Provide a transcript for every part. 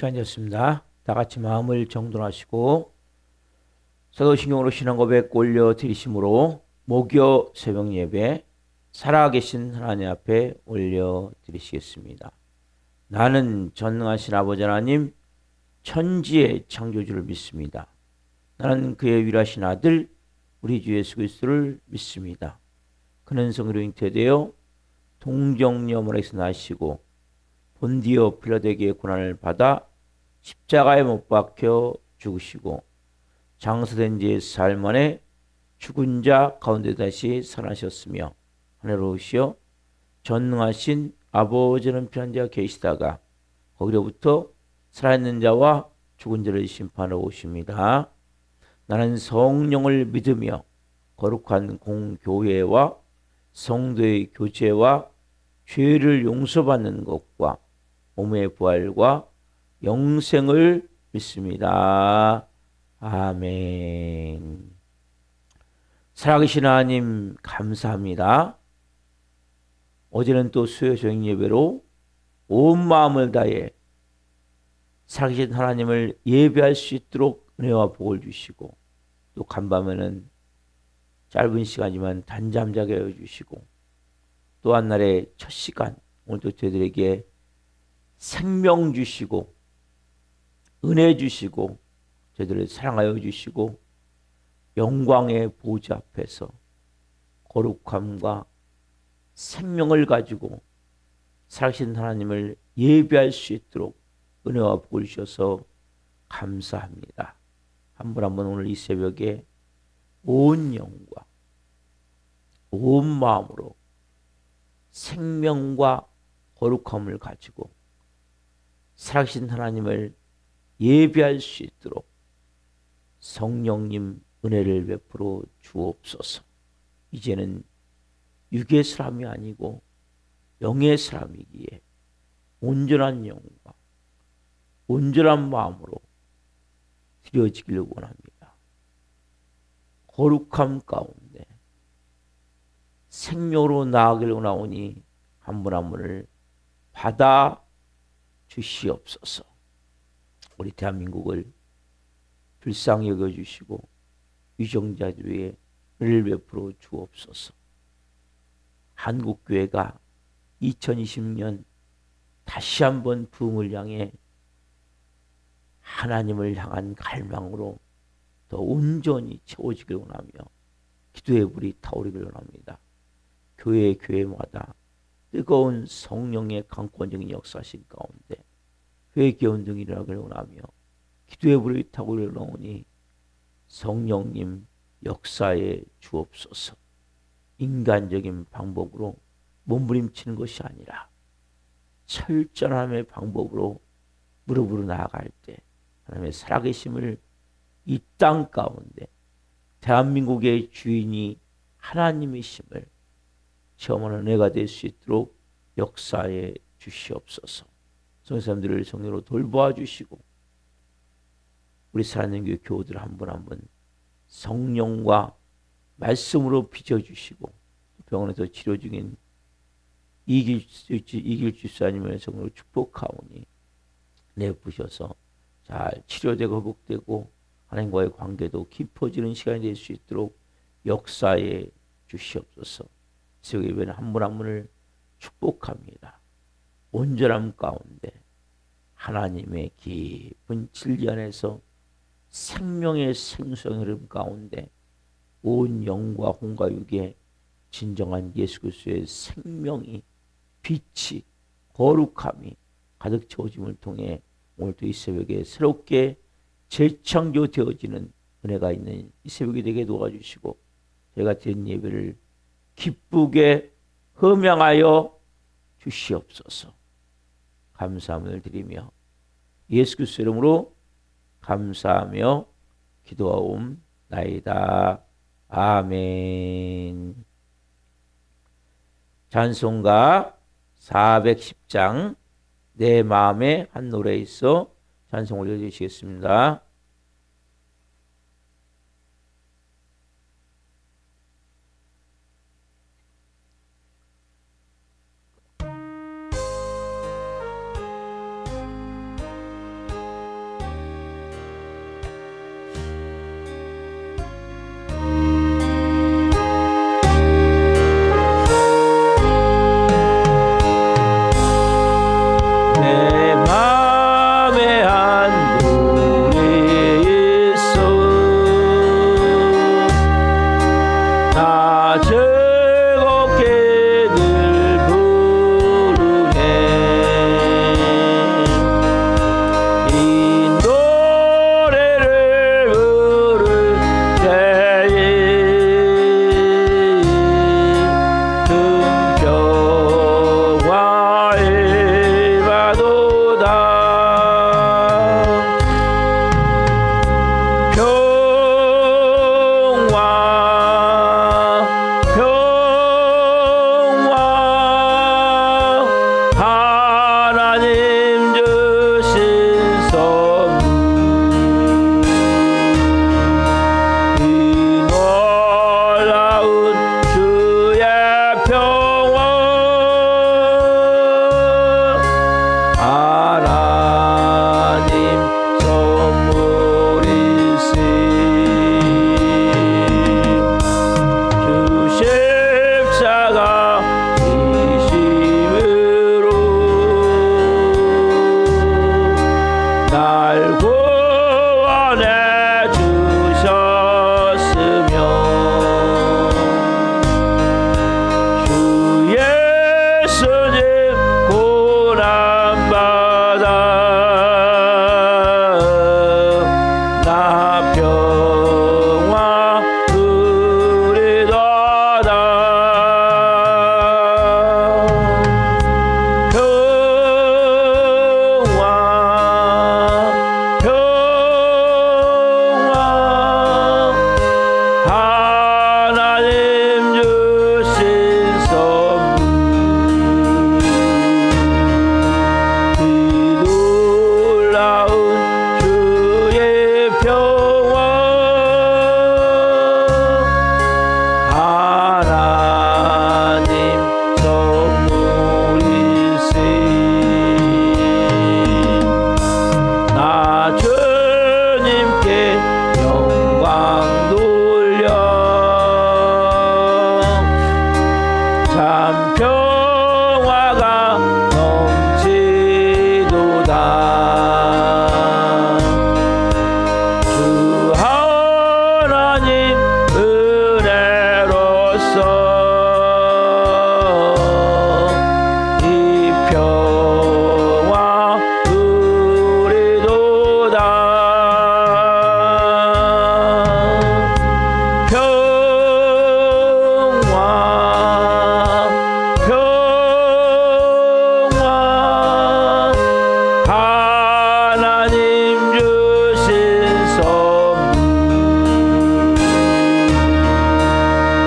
시간이었습니다. 다 같이 마음을 정돈하시고 사도신경으로 신앙 고백 올려드리심으로 목요 새벽 예배 살아계신 하나님 앞에 올려드리시겠습니다. 나는 전능하신 아버지 하나님 천지의 창조주를 믿습니다. 나는 그의 위라신 아들 우리 주 예수 그리스도를 믿습니다. 그는 성으로 잉태되어 동정녀머리에서 나시고 본디오 필라데기의 고난을 받아 십자가에 못 박혀 죽으시고 장사된 지 사흘 만에 죽은 자 가운데 다시 살아나셨으며 하늘로 오시어 전능하신 아버지는 편한 자가 계시다가 거기로부터 살아있는 자와 죽은 자를 심판하러 오십니다. 나는 성령을 믿으며 거룩한 공교회와 성도의 교제와 죄를 용서받는 것과 몸의 부활과 영생을 믿습니다. 아멘. 살아계신 하나님 감사합니다. 어제는 또 수요 저녁 예배로 온 마음을 다해 살아계신 하나님을 예배할 수 있도록 은혜와 복을 주시고 또 간밤에는 짧은 시간이지만 단잠 자게 해주시고 또 한 날의 첫 시간 오늘도 저희들에게 생명 주시고 은혜 주시고 저희들을 사랑하여 주시고 영광의 보좌 앞에서 거룩함과 생명을 가지고 살아계신 하나님을 예배할 수 있도록 은혜와 복을 주셔서 감사합니다. 한 분 한 분 오늘 이 새벽에 온 영과 온 마음으로 생명과 거룩함을 가지고 살아계신 하나님을 예배할 수 있도록 성령님 은혜를 베풀어 주옵소서. 이제는 육의 사람이 아니고 영의 사람이기에 온전한 영과 온전한 마음으로 드려지기를 원합니다. 거룩함 가운데 생명으로 나아가기를 원하오니 한 분 한 분을 받아 주시옵소서. 우리 대한민국을 불쌍히 여겨주시고 유정자들 위해 은혜를 베풀어 주옵소서. 한국교회가 2020년 다시 한번 부흥을 향해 하나님을 향한 갈망으로 더 온전히 채워지길 원하며 기도의 불이 타오르길 원합니다. 교회마다 뜨거운 성령의 강권적인 역사신 가운데 회개운동이 일어나길 원하며 기도의 불이 타오르길 원하오니 성령님 역사에 주옵소서. 인간적인 방법으로 몸부림치는 것이 아니라 철저함의 방법으로 무릎으로 나아갈 때 하나님의 살아계심을 이 땅 가운데 대한민국의 주인이 하나님이심을 체험하는 은혜가 될 수 있도록 역사에 주시옵소서. 성도님들을 성령으로 돌보아 주시고 우리 살아있는 교회 교우들 한 분 한 분 성령과 말씀으로 빚어주시고 병원에서 치료 중인 이길 집사님을 성령으로 축복하오니 내부셔서 잘 치료되고 회복되고 하나님과의 관계도 깊어지는 시간이 될 수 있도록 역사에 주시옵소서. 새벽 예배는 한 분 한 분을 축복합니다. 온전함 가운데 하나님의 깊은 진리 안에서 생명의 생수의 흐름 가운데 온 영과 혼과 육에 진정한 예수 그리스도의 생명이 빛이 거룩함이 가득 채워짐을 통해 오늘도 이 새벽에 새롭게 재창조되어지는 은혜가 있는 이 새벽이 되게 도와주시고 제가 드린 예배를 기쁘게 흠양하여 주시옵소서. 감사함을 드리며 예수 그리스도 이름으로 감사하며 기도하옵나이다. 아멘. 찬송가 410장 내 마음에 한 노래에 있어 찬송 올려주시겠습니다. 나 평화 누리도다 하나님 주신 선물 이 놀라운 주의 평화 하나님 선물이시 나 주님께 영광 돌려 참 평화가 넘치도다 주 하나님 은혜로서 이 평화 누리도다 평화 하나님 주신 선물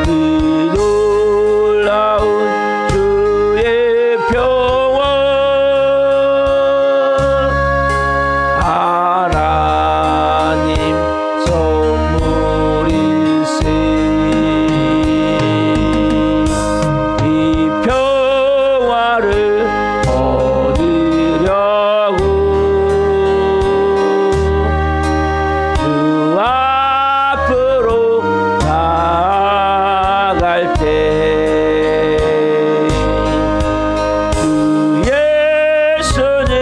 그 놀라운 주의 평화 하나님 선물이시 이 평화를 얻으려고 주 앞으로 나아갈 때 주 예수님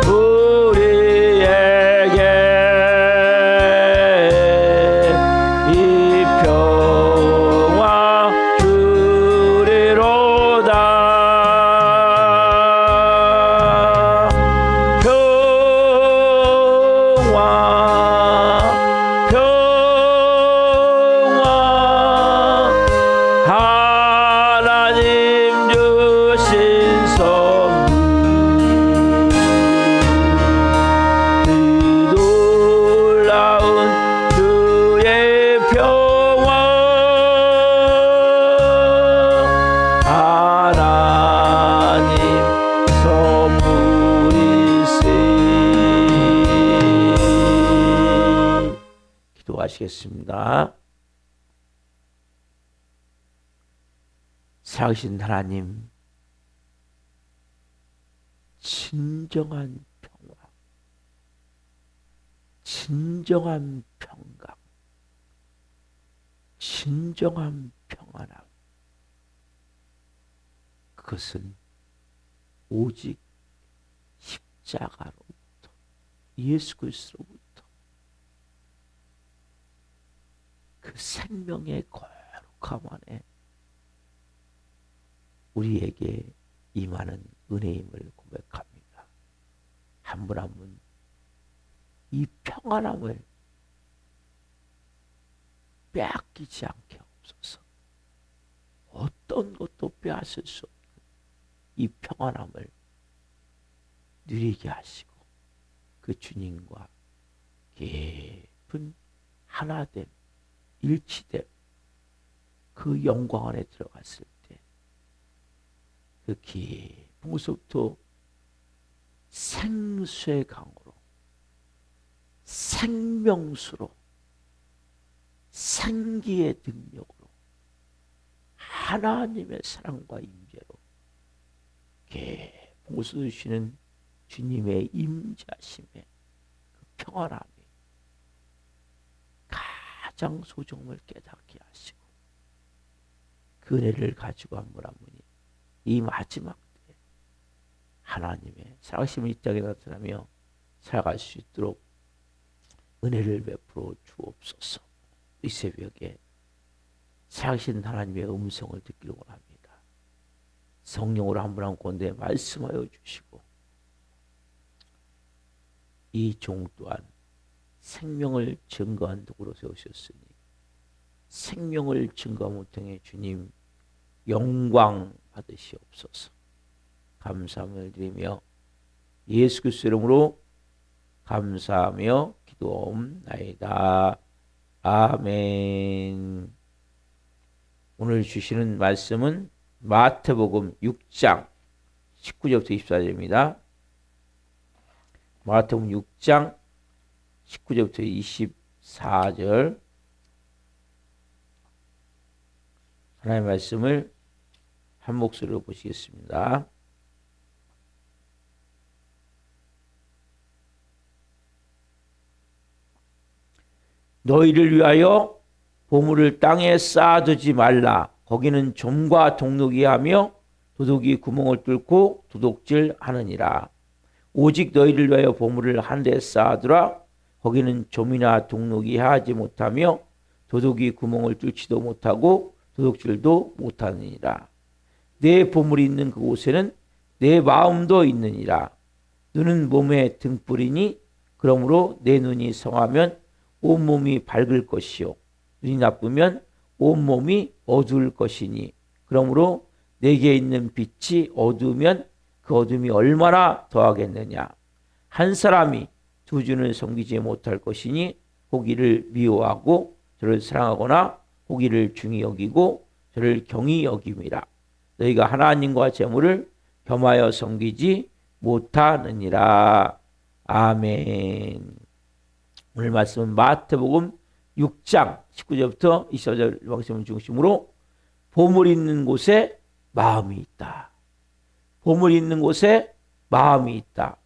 우리에게 이 평화 주리로다 평화 하나님 주신 선물 그 놀라운 주의 평화 하나님 선물이시 기도하시겠습니다. 살아계신 하나님, 진정한 평화, 진정한 평강, 진정한 평안함, 그것은 오직 십자가로부터 예수 그리스도로부터 그 생명의 거룩함 안에 우리에게 임하는 은혜임을 고백합니다. 한 분 한 분 이 평안함을 빼앗기지 않게 없어서 어떤 것도 빼앗을 수 없는 이 평안함을 누리게 하시고 그 주님과 깊은 하나됨, 일치됨, 그 영광 안에 들어갔을 때 그 깊은 곳부터 생수의 강으로 생명수로 생기의 능력으로 하나님의 사랑과 임재로 깊은 곳을 주시는 주님의 임재하심의 그 평안함이 가장 소중함을 깨닫게 하시고 그 은혜를 가지고 한 분 한 분이 이 마지막 때에 하나님의 살아계심을 이 땅에 나타나며 살아갈 수 있도록 은혜를 베풀어 주옵소서. 이 새벽에 살아계신 하나님의 음성을 듣기를 원합니다. 성령으로 한 분 한 분 가운데 말씀하여 주시고 이 종 또한 생명을 증거한 도구로 세우셨으니 생명을 증거함을 통해 주님 영광 받으시옵소서. 감사함을 드리며 예수 그리스도 이름으로 감사하며 기도하옵나이다. 아멘. 오늘 주시는 말씀은 마태복음 6장 19절부터 24절입니다. 마태복음 6장 19절부터 24절 하나님의 말씀을 한 목소리로 보시겠습니다. 너희를 위하여 보물을 땅에 쌓아두지 말라. 거기는 좀과 동록이 하며 도둑이 구멍을 뚫고 도둑질하느니라. 오직 너희를 위하여 보물을 한 데 쌓아두라. 거기는 좀이나 동록이 하지 못하며 도둑이 구멍을 뚫지도 못하고 도둑질도 못하느니라. 내 보물이 있는 그곳에는 내 마음도 있느니라. 눈은 몸의 등불이니 그러므로 내 눈이 성하면 온몸이 밝을 것이요 눈이 나쁘면 온몸이 어두울 것이니 그러므로 내게 있는 빛이 어두우면 그 어둠이 얼마나 더하겠느냐. 한 사람이 두 주를 섬기지 못할 것이니 고기를 미워하고 저를 사랑하거나 고기를 중히 여기고 저를 경히 여김이라. 너희가 하나님과 재물을 겸하여 섬기지 못하느니라. 아멘. 오늘 말씀은 마태복음 6장 19절부터 24절 말씀을 중심으로 보물이 있는 곳에 마음이 있다. 보물이 있는 곳에 마음이 있다.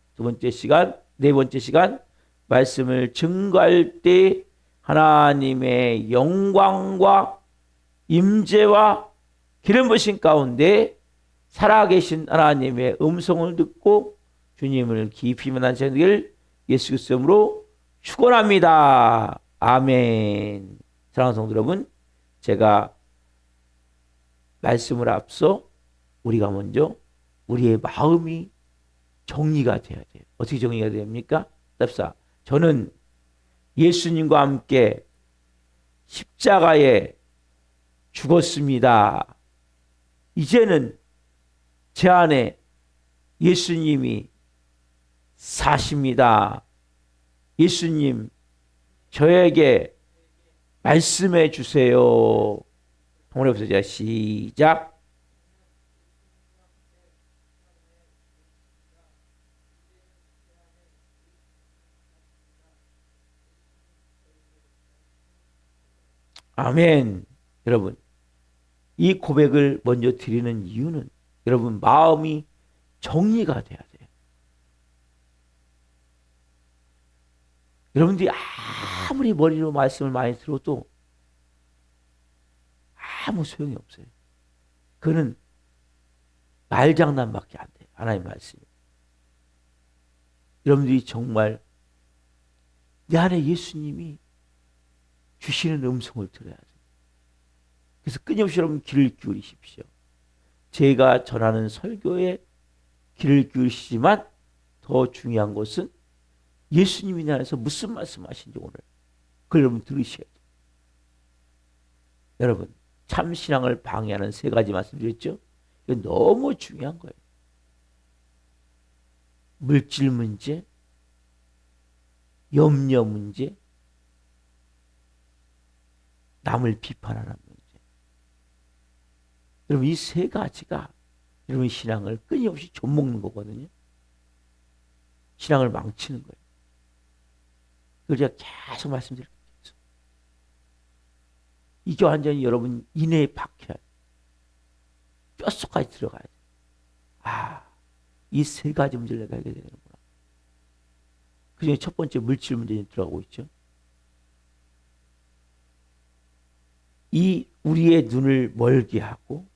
네 번째 시간 말씀을 증거할 때 하나님의 영광과 임재와 기름 부으심 가운데 살아계신 하나님의 음성을 듣고 주님을 깊이 만난 자들 예수 그리스도 이름으로 축원합니다. 아멘. 사랑하는 성도 여러분, 제가 말씀을 앞서 우리가 먼저 우리의 마음이 정리가 돼야 돼요. 어떻게 정리가 됩니까? 답사. 저는 예수님과 함께 십자가에 죽었습니다. 이제는 제 안에 예수님이 사십니다. 예수님, 저에게 말씀해 주세요. 동원해보세요. 시작. 아멘. 여러분, 이 고백을 먼저 드리는 이유는 여러분 마음이 정리가 돼야 돼요. 여러분들이 아무리 머리로 말씀을 많이 들어도 아무 소용이 없어요. 그는 말장난밖에 안 돼요. 하나님 말씀이. 여러분들이 정말 내 안에 예수님이 주시는 음성을 들어야 돼요. 그래서 끊임없이 여러분 귀를 기울이십시오. 제가 전하는 설교에 귀를 기울이시지만 더 중요한 것은 예수님이 내 안에서 무슨 말씀하신지 오늘 그걸 여러분 들으셔야 돼요. 여러분 참신앙을 방해하는 세 가지 말씀드렸죠. 이거 너무 중요한 거예요. 물질 문제, 염려 문제, 남을 비판하는 문제. 여러분 이 세 가지가 여러분 신앙을 끊임없이 좀먹는 거거든요. 신앙을 망치는 거예요. 그걸 제가 계속 말씀드릴게요. 이게 완전히 여러분 인내에 박혀야 돼요. 뼛속까지 들어가야 돼요. 아, 이 세 가지 문제를 내가 해결해야 되는구나. 그 중에 첫 번째 물질 문제에 들어가고 있죠. 이 우리의 눈을 멀게 하고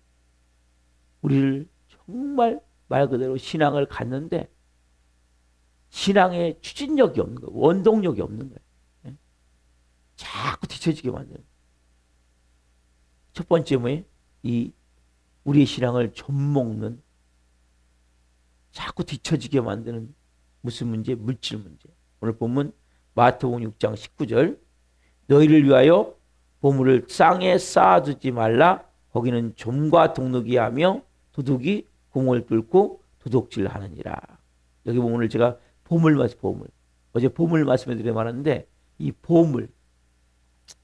우리를 정말 말 그대로 신앙을 갖는데 신앙에 추진력이 없는 거예요. 원동력이 없는 거예요. 자꾸 뒤처지게 만드는 거예요. 첫 번째 뭐예요? 이 우리의 신앙을 좀먹는 자꾸 뒤처지게 만드는 무슨 문제? 물질 문제. 오늘 본문 마태복음 6장 19절. 너희를 위하여 보물을 땅에 쌓아두지 말라. 거기는 좀과 동룩이 하며 도둑이 공을 뚫고 도둑질하느니라. 여기 보면 오늘 제가 보물. 어제 보물 말씀해 드려 말았는데 이 보물.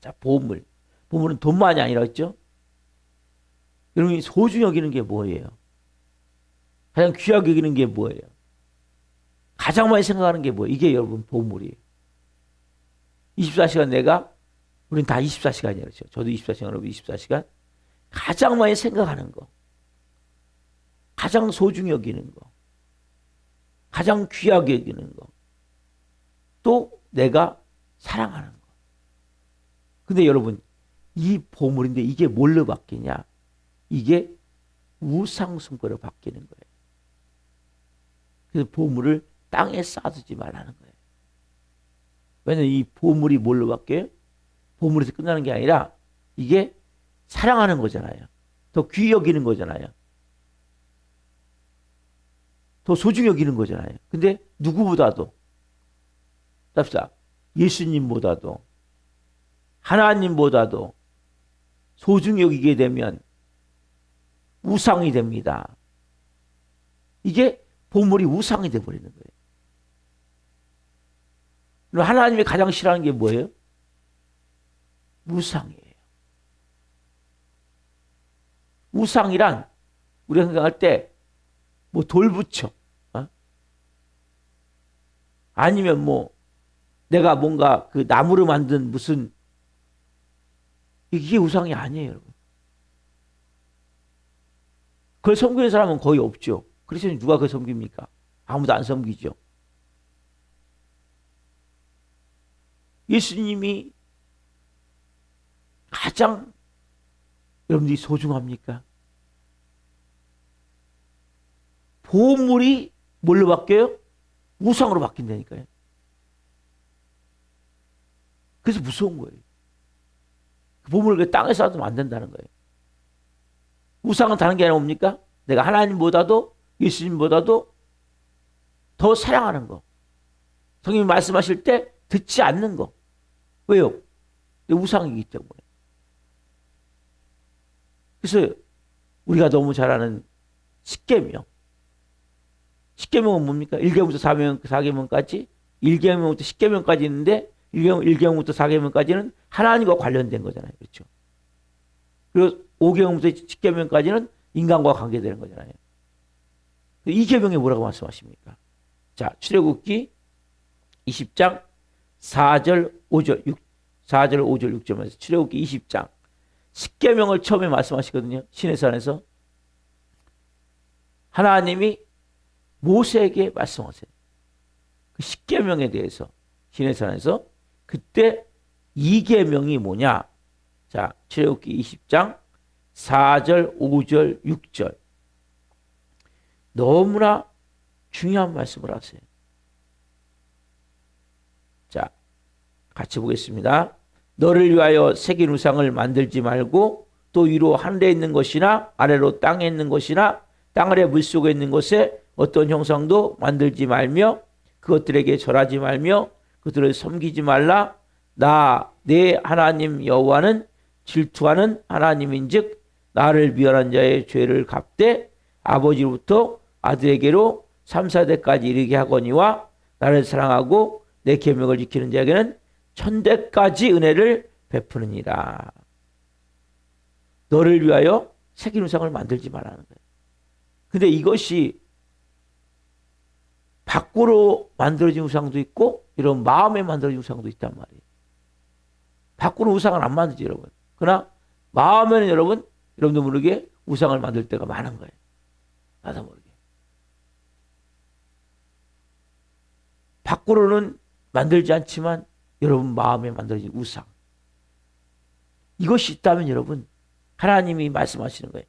자, 보물. 보물은 돈만이 아니라 했죠. 여러분이 소중히 여기는 게 뭐예요? 가장 귀하게 여기는 게 뭐예요? 가장 많이 생각하는 게 뭐예요? 이게 여러분 보물이에요. 24시간 우린 다 24시간이에요. 그렇죠? 저도 24시간, 여러분 24시간. 가장 많이 생각하는 거. 가장 소중히 여기는 거. 가장 귀하게 여기는 거. 또 내가 사랑하는 거. 근데 여러분, 이 보물인데 이게 뭘로 바뀌냐? 이게 우상숭배로 바뀌는 거예요. 그래서 보물을 땅에 쌓아두지 말라는 거예요. 왜냐면 이 보물이 뭘로 바뀌어요? 보물에서 끝나는 게 아니라 이게 사랑하는 거잖아요. 더 귀히 여기는 거잖아요. 더 소중히 여기는 거잖아요. 근데 누구보다도 답사 예수님보다도 하나님보다도 소중히 여기게 되면 우상이 됩니다. 이게 보물이 우상이 돼버리는 거예요. 그럼 하나님이 가장 싫어하는 게 뭐예요? 우상이에요. 우상이란 우리가 생각할 때 뭐 돌 붙여, 아니면 뭐 내가 뭔가 그 나무로 만든 무슨 이게 우상이 아니에요, 여러분. 그걸 섬기는 사람은 거의 없죠. 그래서 누가 그걸 섬깁니까? 아무도 안 섬기죠. 예수님이 가장 여러분들이 소중합니까? 보물이 뭘로 바뀌어요? 우상으로 바뀐다니까요. 그래서 무서운 거예요. 그 보물을 땅에 쌓아두면 안 된다는 거예요. 우상은 다른 게 아니라 뭡니까? 내가 하나님보다도 예수님보다도 더 사랑하는 거. 성령이 말씀하실 때 듣지 않는 거. 왜요? 우상이기 때문에. 그래서 우리가 너무 잘 아는 십계명. 십계명은 뭡니까? 1계명부터 4계명까지 1계명부터 10계명까지 있는데 1계명부터 4계명까지는 하나님과 관련된 거잖아요. 그렇죠? 그리고 5계명부터 10계명까지는 인간과 관계되는 거잖아요. 이 계명에 뭐라고 말씀하십니까? 자, 출애굽기 20장 4절 5절 6절에서 출애굽기 20장 10계명을 처음에 말씀하시거든요. 시내산에서 하나님이 모세에게 말씀하세요. 그 10계명에 대해서 시내산에서 그때 2계명이 뭐냐? 자, 출애굽기 20장 4절, 5절, 6절. 너무나 중요한 말씀을 하세요. 자, 같이 보겠습니다. 너를 위하여 새긴 우상을 만들지 말고 또 위로 하늘에 있는 것이나 아래로 땅에 있는 것이나 땅 아래 물속에 있는 것에 어떤 형상도 만들지 말며 그것들에게 절하지 말며 그들을 섬기지 말라. 나 내 하나님 여호와는 질투하는 하나님인즉 나를 미워하는 자의 죄를 갚되 아버지로부터 아들에게로 3, 4대까지 이르게 하거니와 나를 사랑하고 내 계명을 지키는 자에게는 천대까지 은혜를 베푸느니라. 너를 위하여 새긴 우상을 만들지 말라는 거예요. 근데 이것이 밖으로 만들어진 우상도 있고 이런 마음에 만들어진 우상도 있단 말이에요. 밖으로 우상을 안 만들지 여러분. 그러나 마음에는 여러분도 모르게 우상을 만들 때가 많은 거예요. 나도 모르게. 밖으로는 만들지 않지만 여러분 마음에 만들어진 우상. 이것이 있다면 여러분 하나님이 말씀하시는 거예요.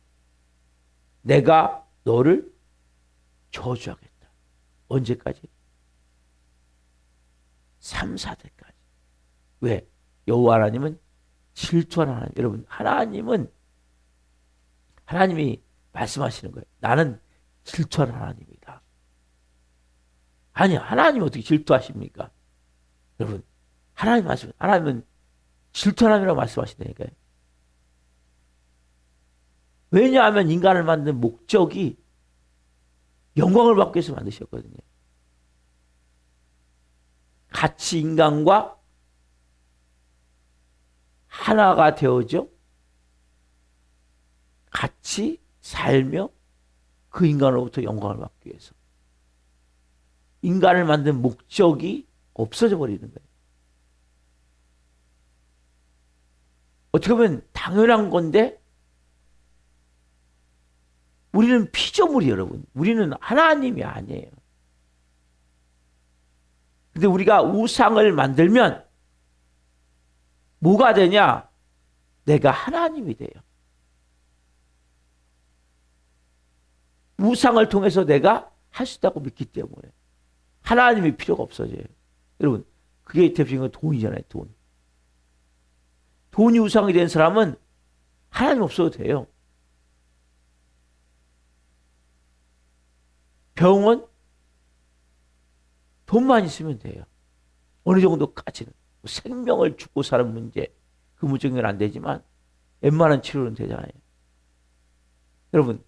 내가 너를 저주하겠다. 언제까지? 3, 4대까지. 왜? 여호와 하나님은 질투하는 하나님. 여러분 하나님이 말씀하시는 거예요. 나는 질투하는 하나님이다. 아니 하나님 어떻게 질투하십니까? 여러분, 하나님 말씀, 하나님은 질투하라고 말씀하신다니까요. 왜냐하면 인간을 만든 목적이 영광을 받기 위해서 만드셨거든요. 같이 인간과 하나가 되어져 같이 살며 그 인간으로부터 영광을 받기 위해서. 인간을 만든 목적이 없어져 버리는 거예요. 어떻게 보면 당연한 건데 우리는 피조물이 여러분. 우리는 하나님이 아니에요. 근데 우리가 우상을 만들면 뭐가 되냐? 내가 하나님이 돼요. 우상을 통해서 내가 할 수 있다고 믿기 때문에 하나님이 필요가 없어져요. 여러분, 그게 대표적인 건 돈이잖아요. 돈. 돈이 우상이 된 사람은 하나님 없어도 돼요. 병원 돈만 있으면 돼요. 어느 정도까지는. 생명을 죽고 사는 문제, 그 문제는 안 되지만 웬만한 치료는 되잖아요. 여러분,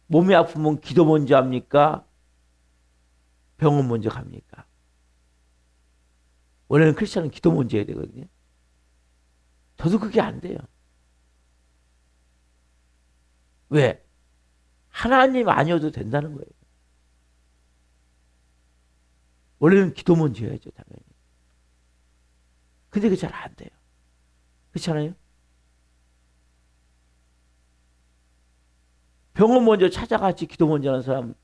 몸이 아프면 기도 먼저 합니까? 병원 먼저 갑니까? 원래는 크리스찬은 기도 먼저 해야 되거든요. 저도 그게 안 돼요. 왜? 하나님 아니어도 된다는 거예요. 원래는 기도 먼저 해야죠, 당연히. 근데 그게 잘 안 돼요. 그렇잖아요? 병원 먼저 찾아가지 기도 먼저 하는 사람,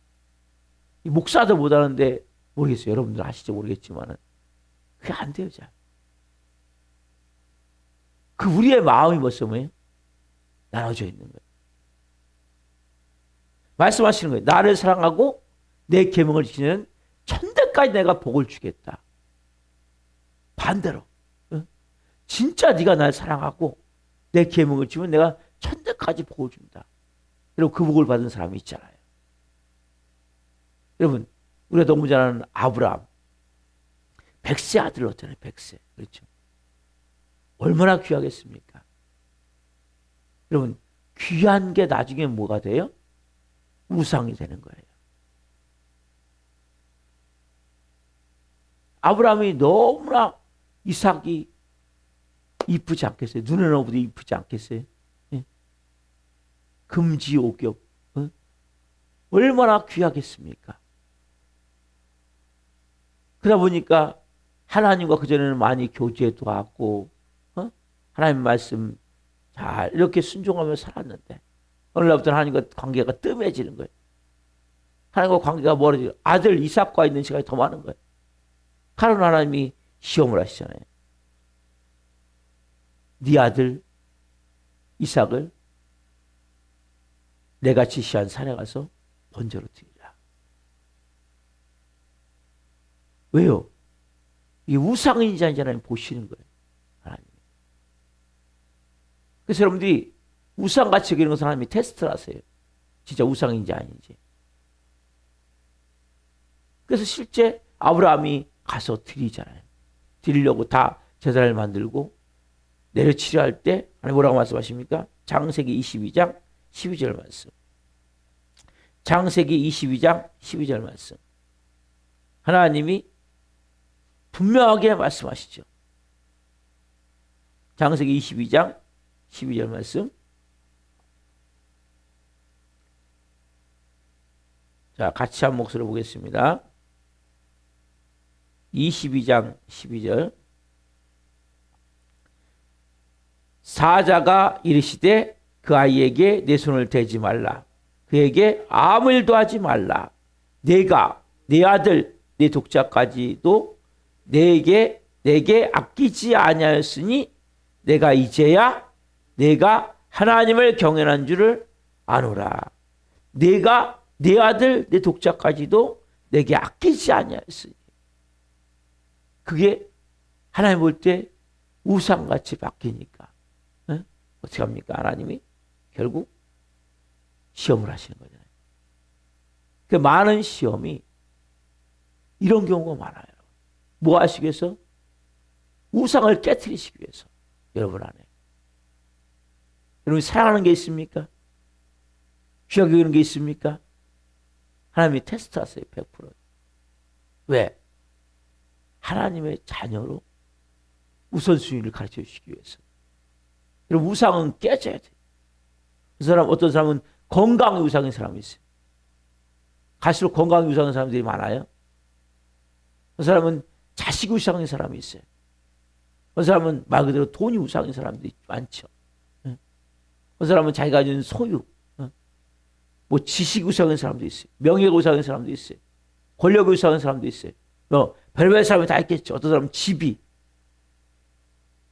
목사도 못 하는데, 모르겠어요. 여러분들 아시죠? 모르겠지만은. 그게 안 돼요, 잘. 그 우리의 마음이 벌써 뭐예요? 나눠져 있는 거예요. 말씀하시는 거예요. 나를 사랑하고 내 계명을 지키는 천대까지 내가 복을 주겠다. 반대로. 진짜 네가 날 사랑하고 내 계명을 지키면 내가 천대까지 복을 준다. 여러분, 그 복을 받은 사람이 있잖아요. 여러분, 우리가 너무 잘 아는 아브라함. 100세 아들을 얻잖아요. 100세. 그렇죠. 얼마나 귀하겠습니까? 여러분, 귀한 게 나중에 뭐가 돼요? 우상이 되는 거예요. 아브라함이 너무나 이삭이 이쁘지 않겠어요? 눈에 넣어도 이쁘지 않겠어요? 예? 금지옥격. 얼마나 귀하겠습니까? 그러다 보니까 하나님과 그전에는 많이 교제도 하고 하나님 말씀 잘 이렇게 순종하며 살았는데 어느 날부터 하나님과 관계가 뜸해지는 거예요. 하나님과 관계가 멀어지고 아들 이삭과 있는 시간이 더 많은 거예요. 하나님 하나님이 시험을 하시잖아요. 네 아들 이삭을 내가 지시한 산에 가서 번제로 드리라. 왜요? 이 우상인지 아닌지 하나님 보시는 거예요. 하나님. 그래서 여러분들이 우상같이 여기는 것을 하나님이 테스트를 하세요. 진짜 우상인지 아닌지. 그래서 실제 아브라함이 가서 드리잖아요. 드리려고 다 제단을 만들고 내려치려 할 때 하나님 뭐라고 말씀하십니까? 창세기 22장 12절 말씀. 창세기 22장 12절 말씀. 하나님이 분명하게 말씀하시죠. 창세기 22장 12절 말씀. 자, 같이 한 목소리로 보겠습니다. 22장 12절. 사자가 이르시되 그 아이에게 내 손을 대지 말라. 그에게 아무 일도 하지 말라. 내가 내 아들 내 독자까지도 내게 아끼지 아니하였으니 내가 이제야 내가 하나님을 경외하는 줄을 아노라. 내가 내 아들 내 독자까지도 내게 아끼지 아니하였으니. 그게 하나님 볼 때 우상같이 바뀌니까 어떻게 합니까? 하나님이 결국 시험을 하시는 거잖아요. 그 많은 시험이 이런 경우가 많아요. 뭐 하시기 위해서? 우상을 깨트리시기 위해서 여러분 안에. 여러분 사랑하는 게 있습니까? 귀하게 여기는 게 있습니까? 하나님이 테스트하세요. 100%. 왜? 하나님의 자녀로 우선순위를 가르쳐 주시기 위해서. 여러분 우상은 깨져야 돼요. 그 사람, 어떤 사람은 건강이 우상인 사람이 있어요. 갈수록 건강이 우상인 사람들이 많아요. 그 사람은 자식이 우상인 사람이 있어요. 그 사람은 말 그대로 돈이 우상인 사람들이 많죠. 그 사람은 자기가 가진 소유, 뭐 지식 우상인 사람도 있어요. 명예가 우상인 사람도 있어요. 권력이 우상인 사람도 있어요. 별별 사람이 다 있겠죠. 어떤 사람은 집이,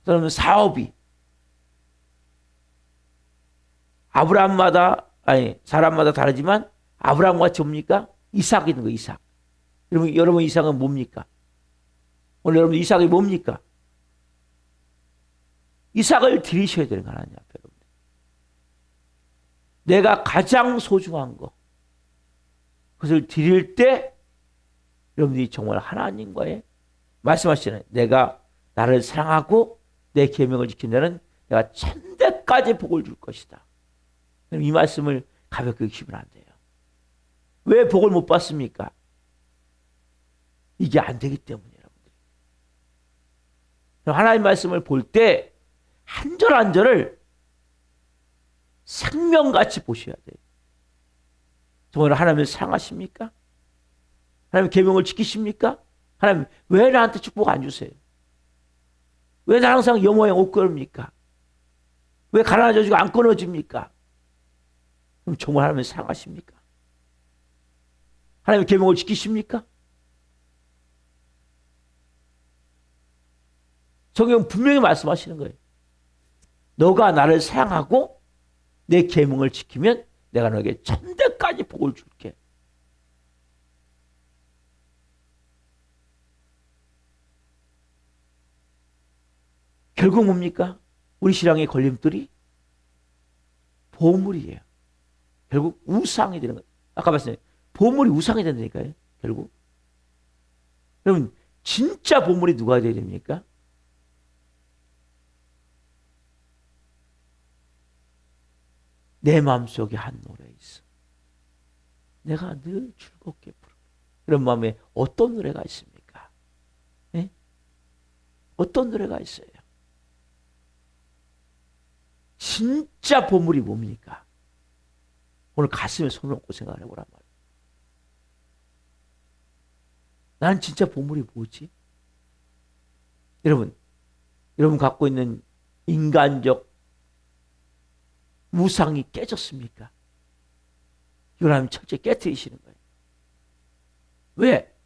어떤 사람은 사업이. 사람마다 다르지만 아브라함과 같이 뭡니까? 이삭이 있는 거예요. 이삭. 여러분 이삭은 뭡니까? 오늘 여러분 이삭이 뭡니까? 이삭을 드리셔야 되는 거 하나님 앞에. 여러분. 내가 가장 소중한 거, 그것을 드릴 때 여러분들이 정말 하나님과의 말씀하시잖아요. 내가 나를 사랑하고 내 계명을 지킨다는 내가 천대까지 복을 줄 것이다. 이 말씀을 가볍게 여기시면 안 돼요. 왜 복을 못 받습니까? 이게 안 되기 때문에 여러분들. 하나님 말씀을 볼 때 한 절 한 절을 생명같이 보셔야 돼요. 정말 하나님을 사랑하십니까? 하나님 계명을 지키십니까? 하나님 왜 나한테 축복 안 주세요? 왜 나 항상 영어에 못 걸습니까? 왜 가난해지고 안 끊어집니까? 그럼 정말 하나님을 사랑하십니까? 하나님의 계명을 지키십니까? 성경 분명히 말씀하시는 거예요. 너가 나를 사랑하고 내 계명을 지키면 내가 너에게 천대까지 복을 줄게. 결국 뭡니까? 우리 신앙의 걸림돌이 보물이에요. 결국 우상이 되는 거예요. 아까 말씀드린 보물이 우상이 된다니까요. 결국. 여러분 진짜 보물이 누가 되어야 됩니까? 내 마음속에 한 노래 있어. 내가 늘 즐겁게 부르고. 그런 마음에 어떤 노래가 있습니까? 네? 어떤 노래가 있어요? 진짜 보물이 뭡니까? 오늘 가슴에 손을 얹고 생각을 해보란 말이에요. 나는 진짜 보물이 뭐지? 여러분 갖고 있는 인간적 우상이 깨졌습니까? 이걸 하나님 철저히 깨트리시는 거예요. 왜?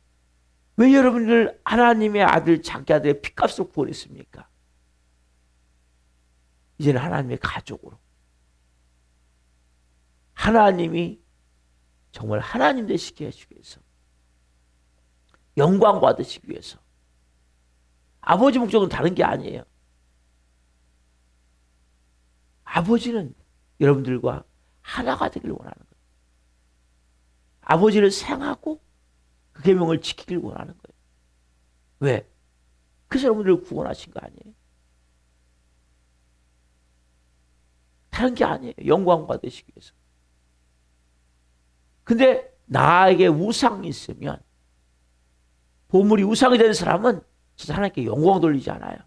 왜 여러분을 하나님의 아들, 자기 아들의 피값으로 구원했습니까? 이제는 하나님의 가족으로. 하나님이 정말 하나님 되시게 하시기 위해서. 영광 받으시기 위해서. 아버지 목적은 다른 게 아니에요. 아버지는 여러분들과 하나가 되길 원하는 거예요. 아버지를 사랑하고 그 계명을 지키길 원하는 거예요. 왜? 그래서 여러분들을 구원하신 거 아니에요? 다른 게 아니에요. 영광 받으시기 위해서. 근데 나에게 우상이 있으면 보물이 우상이 되는 사람은 진짜 하나님께 영광 돌리지 않아요.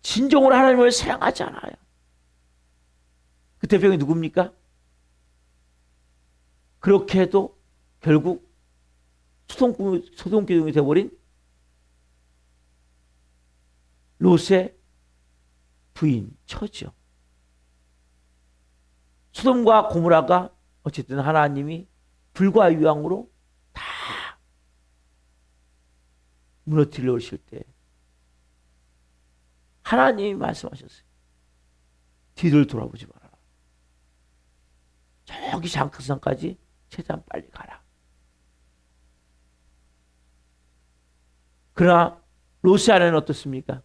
진정으로 하나님을 사랑하지 않아요. 그 대표가 누굽니까? 그렇게 해도 결국 소돔기둥이 되어버린 롯의 부인 처죠. 소돔과 고모라가 어쨌든 하나님이 불과 유황으로 다 무너뜨려 오실 때 하나님이 말씀하셨어요. 뒤를 돌아보지 말아라. 저기 장크산까지 최대한 빨리 가라. 그러나 롯의 아내는 어떻습니까?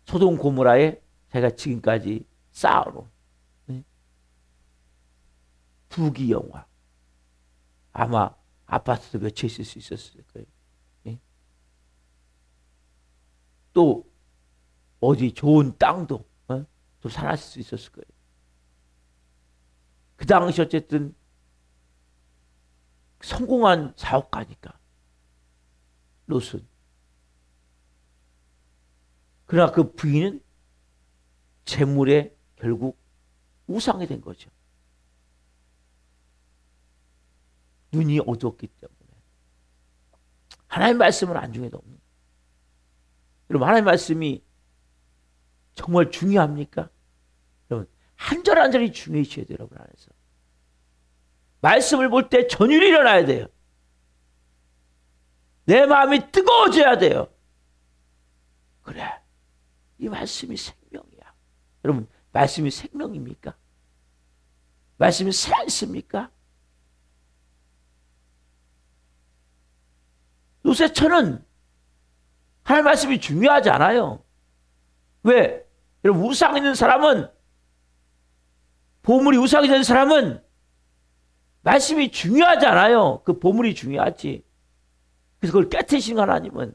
소돔 고모라에 자기가 지금까지 쌓아놓은 부귀영화. 아마 아파트도 몇 채 있을 수 있었을 거예요. 또 어디 좋은 땅도 또 살았을 수 있었을 거예요. 그 당시 어쨌든 성공한 사업가니까 롯은. 그러나 그 부인은 재물에 결국 우상이 된 거죠. 눈이 어두웠기 때문에. 하나님의 말씀은 안중에도 없는 거예요. 여러분, 하나님의 말씀이 정말 중요합니까? 여러분, 한 절 한 절이 중요해져야 돼요. 여러분 안에서. 말씀을 볼 때 전율이 일어나야 돼요. 내 마음이 뜨거워져야 돼요. 그래, 이 말씀이 생명이야. 여러분, 말씀이 생명입니까? 말씀이 살아있습니까? 요새처는 하나님 말씀이 중요하지 않아요. 왜? 여러분, 우상 있는 사람은, 보물이 우상이 된 사람은 말씀이 중요하지 않아요. 그 보물이 중요하지. 그래서 그걸 깨트리신 하나님은,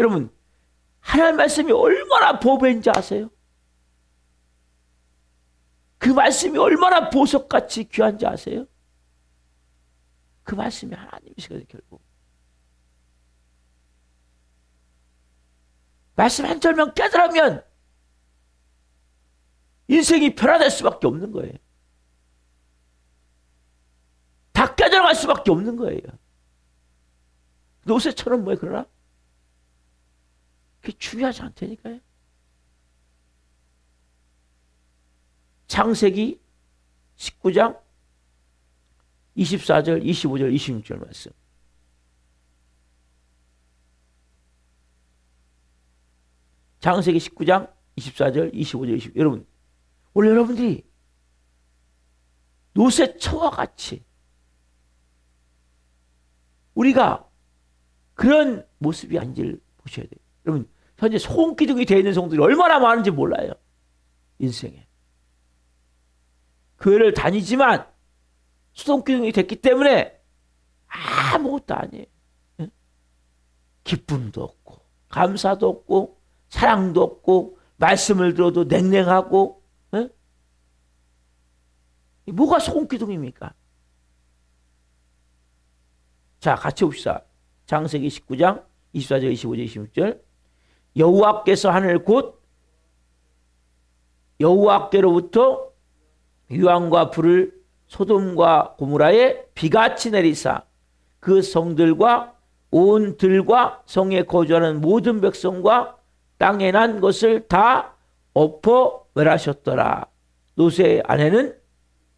여러분, 하나님 말씀이 얼마나 보배인지 아세요? 그 말씀이 얼마나 보석같이 귀한지 아세요? 그 말씀이 하나님이시거든요, 결국. 말씀 한 절만 깨달으면 인생이 변화될 수밖에 없는 거예요. 다 깨달아갈 수밖에 없는 거예요. 요새처럼 뭐예요, 그러나? 그게 중요하지 않다니까요. 창세기 19장 24절, 25절, 26절 말씀. 창세기 19장 24절, 25절, 26절. 여러분, 오늘 여러분들이 노새처와 같이 우리가 그런 모습이 아닌지를 보셔야 돼요. 여러분, 현재 소음기둥이 되어 있는 성도들이 얼마나 많은지 몰라요. 인생에. 교회를 다니지만 소음기둥이 됐기 때문에 아무것도 아니에요. 기쁨도 없고 감사도 없고 사랑도 없고 말씀을 들어도 냉랭하고. 뭐가 소음기둥입니까? 자, 같이 봅시다. 창세기 19장 24절, 25절, 26절. 여호와께서 하늘 곧 여호와께로부터 유황과 불을 소돔과 고모라에 비같이 내리사 그 성들과 온 들과 성에 거주하는 모든 백성과 땅에 난 것을 다 엎어 멸하셨더라. 롯의 아내는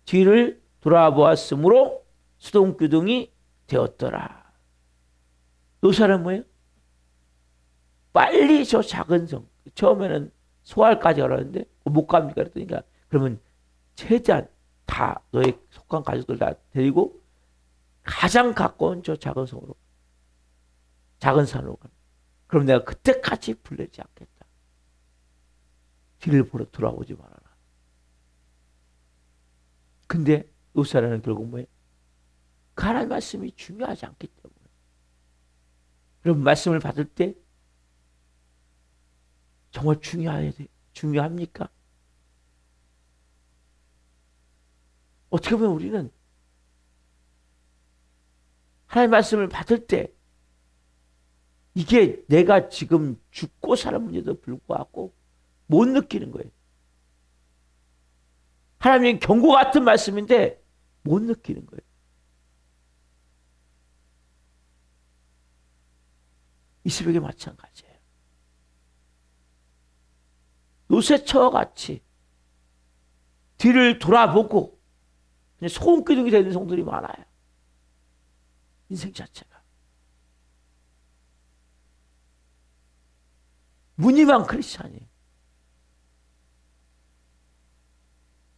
뒤를 돌아보았으므로 수동기둥이 되었더라. 롯은 뭐예요? 빨리 저 작은 성, 처음에는 소알까지 가라는데 못 갑니까? 그랬더니 그러면 최대한 다 너의 속한 가족들 다 데리고 가장 가까운 저 작은 성으로, 작은 산으로 가는. 그럼 내가 그때까지 불내지 않겠다. 뒤를 보러 돌아오지 말아라. 근데 롯은 결국 뭐예요? 그 하나님 말씀이 중요하지 않기 때문에. 여러분, 말씀을 받을 때 정말 중요합니까? 어떻게 보면 우리는 하나님 말씀을 받을 때 이게 내가 지금 죽고 사는 문제도 불구하고 못 느끼는 거예요. 하나님의 경고 같은 말씀인데 못 느끼는 거예요. 이 새벽에 마찬가지예요. 노새처와 같이 뒤를 돌아보고 그냥 소음기둥이 되는 성들이 많아요. 인생 자체가. 무늬만 크리스찬이에요.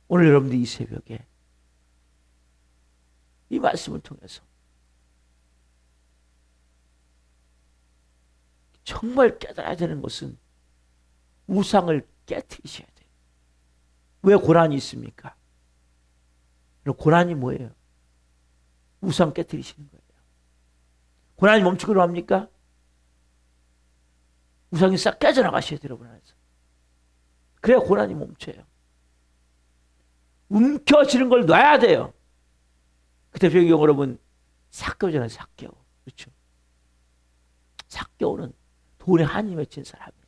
오늘 여러분들 이 새벽에 이 말씀을 통해서 정말 깨달아야 되는 것은 우상을 깨트리셔야 돼요. 왜 고난이 있습니까? 고난이 뭐예요? 우상 깨트리시는 거예요. 고난이 멈추기로 합니까? 우상이 싹 깨져나가셔야 돼요, 여러분 안에서. 그래야 고난이 멈춰요. 움켜쥐는 걸 놔야 돼요. 그 대표적인 경우 여러분, 삭개오잖아요, 삭개오. 그렇죠? 삭개오는 돈에 한이 맺힌 사람이에요.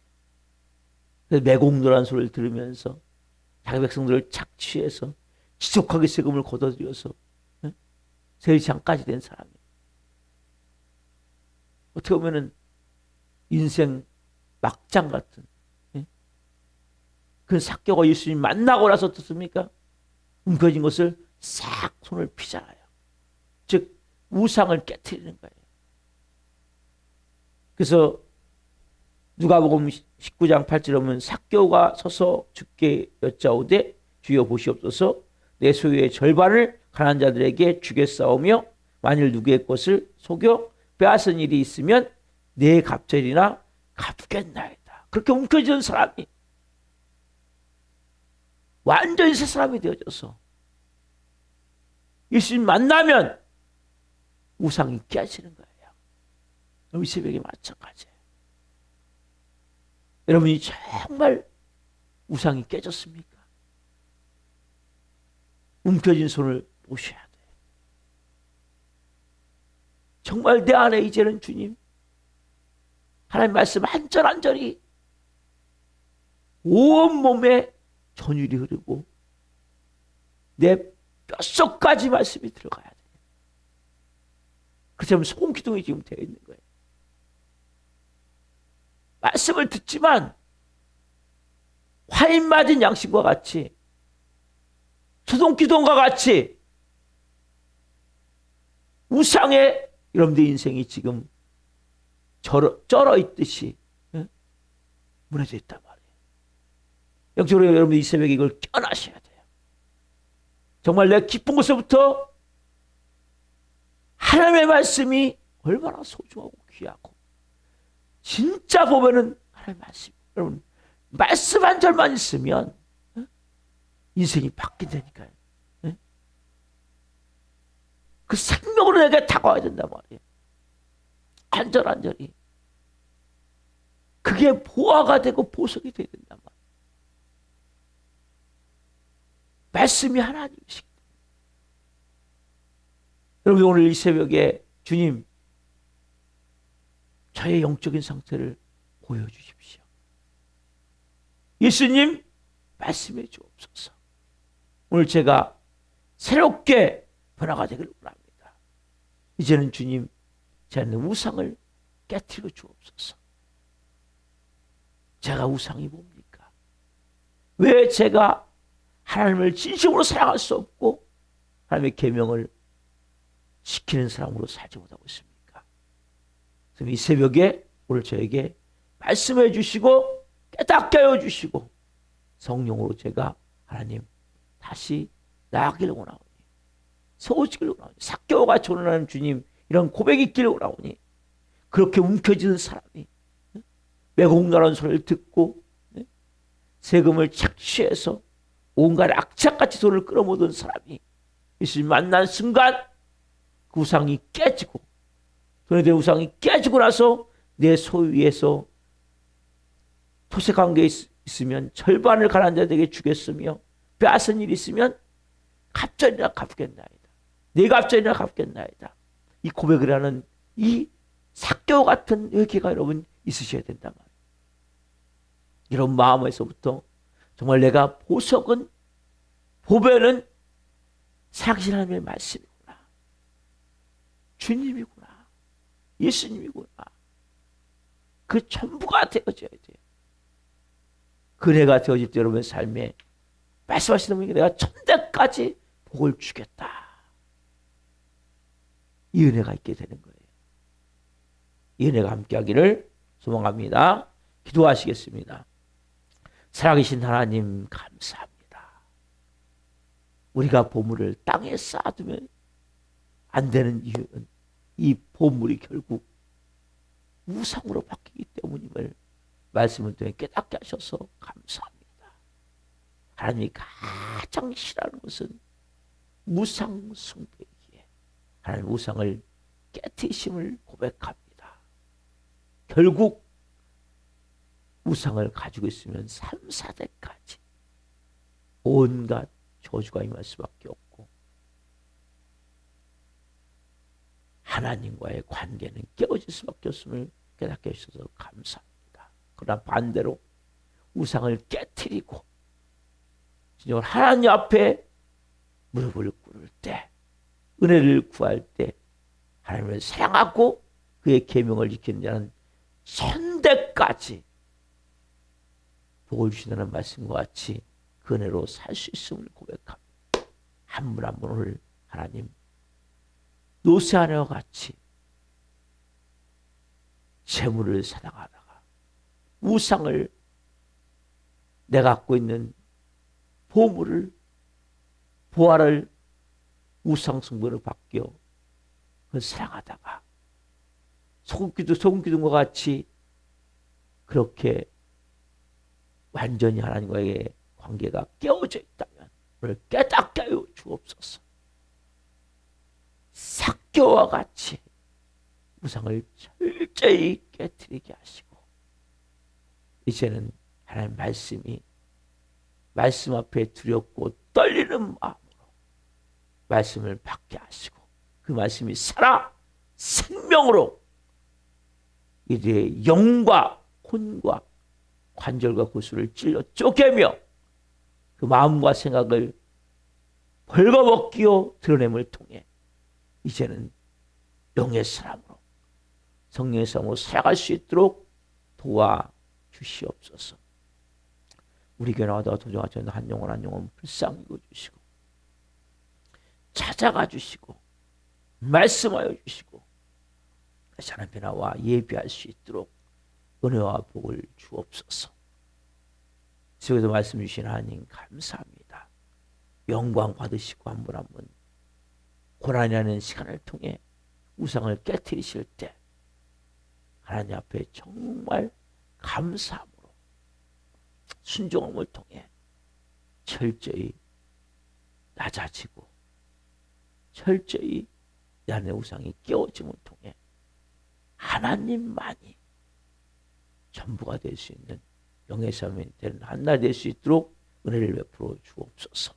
그래서 매공노란 소리를 들으면서 자기 백성들을 착취해서 지독하게 세금을 걷어들여서 세리장까지 된 사람이에요. 어떻게 보면은 인생 막장 같은 그 삭개오가 예수님 만나고 나서 어떻습니까? 움켜진 것을 싹 손을 피잖아요. 즉 우상을 깨트리는 거예요. 그래서 누가복음 19장 8절에 보면 삭개오가 서서 주께 여짜오되 주여 보시옵소서 내 소유의 절반을 가난한 자들에게 주겠사오며 만일 누구의 것을 속여 빼앗은 일이 있으면 내 갑절이나 갚겠나이다. 그렇게 움켜쥐는 사람이 완전히 새 사람이 되어져서 예수님 만나면 우상이 깨지는 거예요. 이 새벽에 마찬가지예요. 여러분이 정말 우상이 깨졌습니까? 움켜진 손을 보셔야 돼요. 정말 내 안에 이제는 주님 하나님 말씀 한 절 한 절이 온 몸에 전율이 흐르고 내 뼛속까지 말씀이 들어가야 돼요. 그렇다면 소금기둥이 지금 되어 있는 거예요. 말씀을 듣지만 화인 맞은 양심과 같이 소돔기둥과 같이 우상의 여러분들 인생이 지금 쩔어 있듯이 무너져 있단 말이에요. 영적으로 여러분들 이 새벽에 이걸 깨어나셔야 돼요. 정말 내 깊은 곳에부터 하나님의 말씀이 얼마나 소중하고 귀하고 진짜 보면은 하나님의 말씀, 여러분 말씀 한 절만 있으면 인생이 바뀐다니까요. 그 생명으로 내게 다가와야 된단 말이에요. 한 절 한 절이 그게 보화가 되고 보석이 되야 된단 말이에요. 말씀이 하나님이시기 때문에. 여러분 오늘 이 새벽에 주님 저의 영적인 상태를 보여주십시오. 예수님 말씀해 주옵소서. 오늘 제가 새롭게 변화가 되기를 원합니다. 이제는 주님 제 안에 우상을 깨트려 주옵소서. 제가 우상이 뭡니까? 왜 제가 하나님을 진심으로 사랑할 수 없고 하나님의 계명을 지키는 사람으로 살지 못하고 있습니까? 그래서 이 새벽에 오늘 저에게 말씀해 주시고 깨닫게 하여 주시고 성령으로 제가 하나님 다시 나아가기를 원하오니 세워지기를 원하오니 삭개오가 전하는 주님 이런 고백이 있기를 원하오니 그렇게 움켜지는 사람이 매공노라는 소리를 듣고 세금을 착취해서 온갖 악착같이 돈을 끌어모든 사람이 예수님 만난 순간 그 우상이 깨지고 돈에 대한 우상이 깨지고 나서 내 소유에서 토색관계에 있으면 절반을 가난한 자들에게 주겠으며 빼앗은 일이 있으면 갑절이나 갚겠나이다. 내 갑절이나 갚겠나이다. 이 고백을 하는 이 삭개오 같은 회개가 여러분 있으셔야 된단 말이에요. 이런 마음에서부터 정말 내가 보석은 보배는 살아계신 하나님의 말씀이구나. 주님이구나. 예수님이구나. 그 전부가 되어져야 돼요. 그네가 되어질 때 여러분의 삶에 말씀하시는 분이 내가 천대까지 복을 주겠다. 이 은혜가 있게 되는 거예요. 이 은혜가 함께하기를 소망합니다. 기도하시겠습니다. 살아계신 하나님 감사합니다. 우리가 보물을 땅에 쌓아두면 안 되는 이유는 이 보물이 결국 우상으로 바뀌기 때문임을 말씀을 통해 깨닫게 하셔서 감사합니다. 하나님이 가장 싫어하는 것은 우상 숭배이기에 하나님 우상을 깨트리심을 고백합니다. 결국 우상을 가지고 있으면 3, 4대까지 온갖 저주가 임할 수밖에 없고 하나님과의 관계는 깨어질 수밖에 없음을 깨닫게 해주셔서 감사합니다. 그러나 반대로 우상을 깨트리고 진정 하나님 앞에 무릎을 꿇을 때, 은혜를 구할 때 하나님을 사랑하고 그의 계명을 지키는 자는 천대까지 복을 주신다는 말씀과 같이 그 은혜로 살 수 있음을 고백합니다. 한 분 한 분을 하나님 노새하녀와 같이 재물을 사랑하다가 우상을 내가 갖고 있는 보물을 보화를 우상 숭배로 바뀌어 그걸 사랑하다가 소금 기둥과 같이 그렇게 완전히 하나님과의 관계가 깨어져 있다면 오늘 깨닫게 하여 주옵소서. 삭개와 같이 우상을 철저히 깨트리게 하시고 이제는 하나님 말씀 앞에 두렵고 떨리는 마음으로 말씀을 받게 하시고 그 말씀이 살아 생명으로 이들의 영과 혼과 관절과 구수를 찔러 쪼개며 그 마음과 생각을 벌거벗기어 드러냄을 통해 이제는 영의 사람으로 성령의 사람으로 살아갈 수 있도록 도와주시옵소서. 우리 교회 나와도 도정하지 않는 한 영혼 불쌍히 여겨주시고 찾아가 주시고 말씀하여 주시고 다시 하나님 나와 예비할 수 있도록 은혜와 복을 주옵소서. 지금도 말씀 주신 하나님 감사합니다. 영광 받으시고 한 분 한 분 고난이라는 시간을 통해 우상을 깨트리실 때 하나님 앞에 정말 감사함으로 순종함을 통해 철저히 낮아지고 철저히 내 안의 우상이 깨어짐을 통해 하나님만이 전부가 될 수 있는 영의 삶이 되는 한날 될 수 있도록 은혜를 베풀어 주옵소서.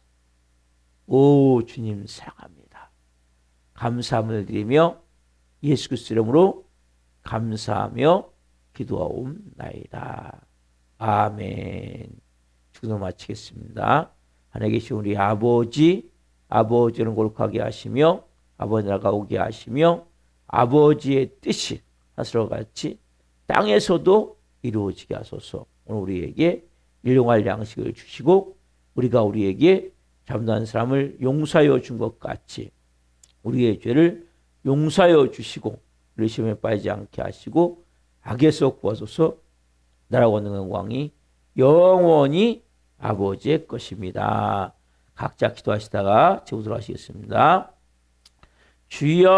오 주님 사랑합니다. 감사함을 드리며 예수 그리스도 이름으로 감사하며 기도하옵나이다. 아멘. 축도 마치겠습니다. 하늘에 계신 우리 아버지는 거룩하게 하시며 아버지 나라가 오게 하시며 아버지의 뜻이 하늘과 같이 땅에서도 이루어지게 하소서. 오늘 우리에게 일용할 양식을 주시고 우리가 우리에게 잘못한 사람을 용서하여 준 것 같이 우리의 죄를 용서하여 주시고 우리 시험에 빠지지 않게 하시고 악에서 구하소서. 나라와 권능과 영광이 영원히 아버지의 것입니다. 각자 기도하시다가 제우도록 하시겠습니다. 주여